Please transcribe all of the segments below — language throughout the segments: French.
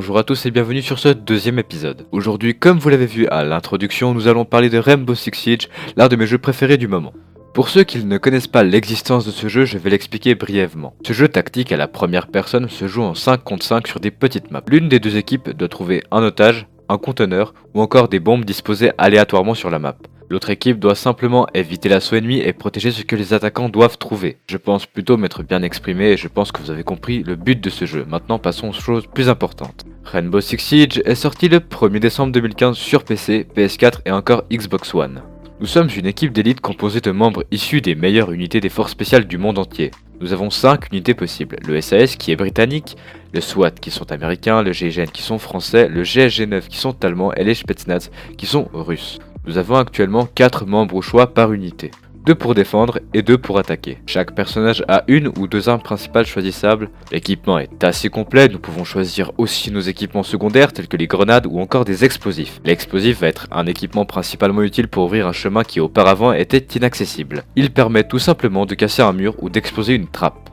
bonjour à tous et bienvenue sur ce deuxième épisode. Aujourd'hui, comme vous l'avez vu à l'introduction, nous allons parler de Rainbow Six Siege, l'un de mes jeux préférés du moment. Pour ceux qui ne connaissent pas l'existence de ce jeu, je vais l'expliquer brièvement. Ce jeu tactique à la première personne se joue en 5 contre 5 sur des petites maps. L'une des deux équipes doit trouver un otage, un conteneur ou encore des bombes disposées aléatoirement sur la map. L'autre équipe doit simplement éviter l'assaut ennemi et protéger ce que les attaquants doivent trouver. Je pense plutôt m'être bien exprimé et je pense que vous avez compris le but de ce jeu. Maintenant passons aux choses plus importantes. Rainbow Six Siege est sorti le 1er décembre 2015 sur PC, PS4 et encore Xbox One. Nous sommes une équipe d'élite composée de membres issus des meilleures unités des forces spéciales du monde entier. Nous avons 5 unités possibles, le SAS qui est britannique, le SWAT qui sont américains, le GIGN qui sont français, le GSG-9 qui sont allemands et les Spetsnaz qui sont russes. Nous avons actuellement 4 membres au choix par unité. 2 pour défendre et 2 pour attaquer. Chaque personnage a une ou deux armes principales choisissables. L'équipement est assez complet, nous pouvons choisir aussi nos équipements secondaires tels que les grenades ou encore des explosifs. L'explosif va être un équipement principalement utile pour ouvrir un chemin qui auparavant était inaccessible. Il permet tout simplement de casser un mur ou d'exploser une trappe.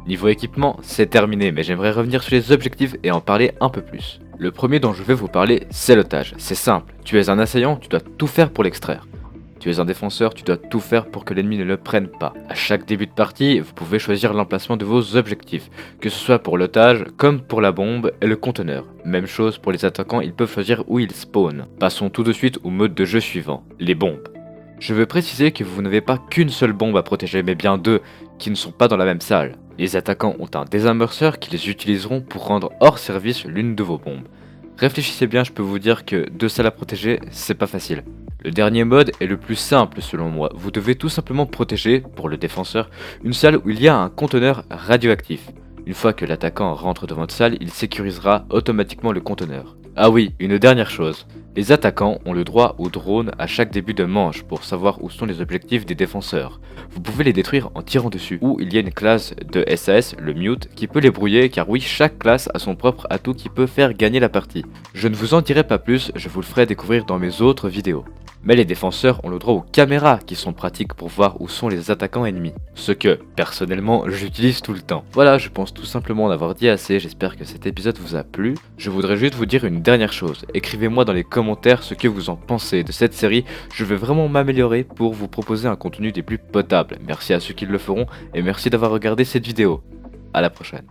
Niveau équipement, c'est terminé, mais j'aimerais revenir sur les objectifs et en parler un peu plus. Le premier dont je vais vous parler, c'est l'otage. C'est simple, tu es un assaillant, tu dois tout faire pour l'extraire. Tu es un défenseur, tu dois tout faire pour que l'ennemi ne le prenne pas. À chaque début de partie, vous pouvez choisir l'emplacement de vos objectifs, que ce soit pour l'otage, comme pour la bombe et le conteneur. Même chose pour les attaquants, ils peuvent choisir où ils spawnent. Passons tout de suite au mode de jeu suivant, les bombes. Je veux préciser que vous n'avez pas qu'une seule bombe à protéger, mais bien deux, qui ne sont pas dans la même salle. Les attaquants ont un désamorceur qu'ils utiliseront pour rendre hors service l'une de vos bombes. Réfléchissez bien, je peux vous dire que 2 salles à protéger, c'est pas facile. Le dernier mode est le plus simple selon moi. Vous devez tout simplement protéger, pour le défenseur, une salle où il y a un conteneur radioactif. Une fois que l'attaquant rentre dans votre salle, il sécurisera automatiquement le conteneur. Ah oui, une dernière chose. Les attaquants ont le droit au drone à chaque début de manche pour savoir où sont les objectifs des défenseurs. Vous pouvez les détruire en tirant dessus. Ou il y a une classe de SAS, le Mute, qui peut les brouiller car oui, chaque classe a son propre atout qui peut faire gagner la partie. Je ne vous en dirai pas plus, je vous le ferai découvrir dans mes autres vidéos. Mais les défenseurs ont le droit aux caméras qui sont pratiques pour voir où sont les attaquants ennemis. Ce que, personnellement, j'utilise tout le temps. Voilà, je pense tout simplement en avoir dit assez, j'espère que cet épisode vous a plu. Je voudrais juste vous dire une dernière chose. Écrivez-moi dans les commentaires ce que vous en pensez de cette série. Je vais vraiment m'améliorer pour vous proposer un contenu des plus potables. Merci à ceux qui le feront et merci d'avoir regardé cette vidéo. À la prochaine.